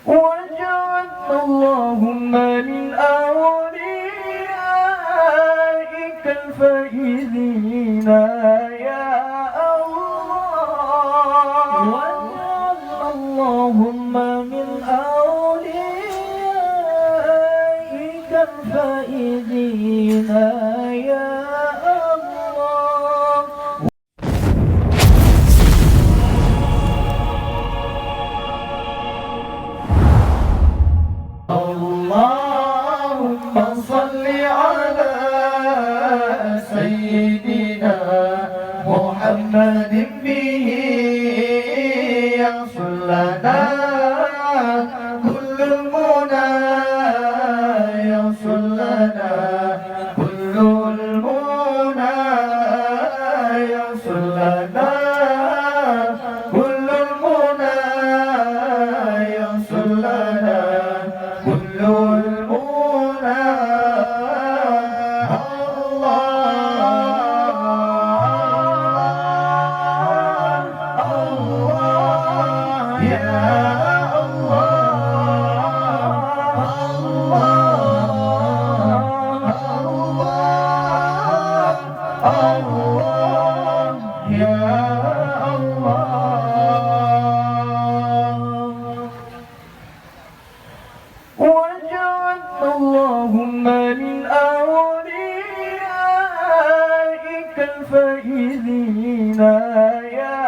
واجعلنا اللهم من أوليائك الفائزين يا الله. واجعلنا اللهم من أوليائك الفائزين يا الله. اللهم صل على سيدنا محمد به يصل لنا كل المنى، يصل لنا كل المنى، يصل لنا كل المنى، يصل لنا كل المنى. واجعلنا اللهم من أوليائك الفائزين يا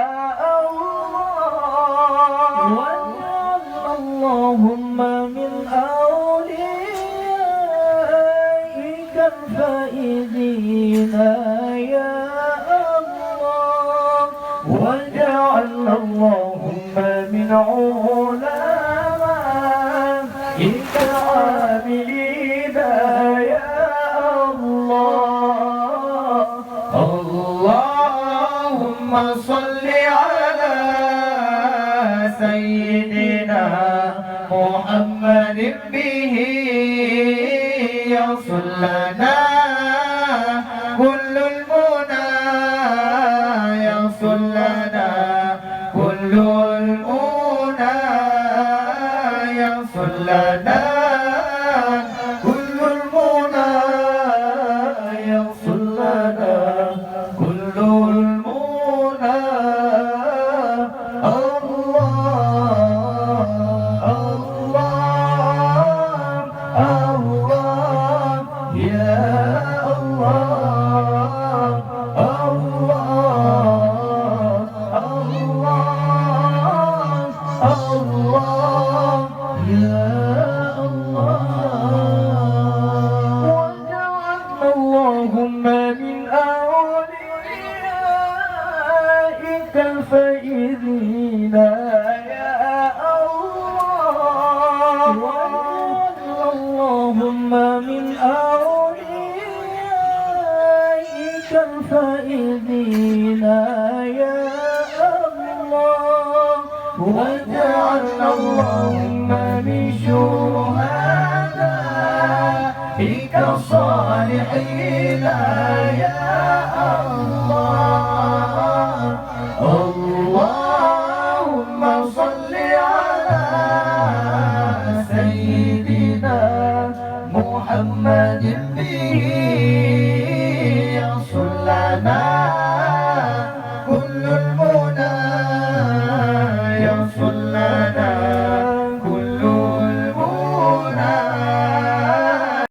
الله. واجعلنا اللهم من أوليائك الفائزين يا الله. واجعلنا اللهم من علمائك العاملين يا الله. اللهم صل على سيدنا محمد به يصل لنا كل المنى، يصل لنا كل المنى، يصل لنا كل المنى، يصل لنا كل المنى. الله الله الله يا الله. الله الله الله يا الله. واجعلنا اللهم من أوليائك الفائزين يا الله. واجعلنا اللهم من أوليائك الفائزين يا الله. واجعلنا اللهم من شهدائك الصالحين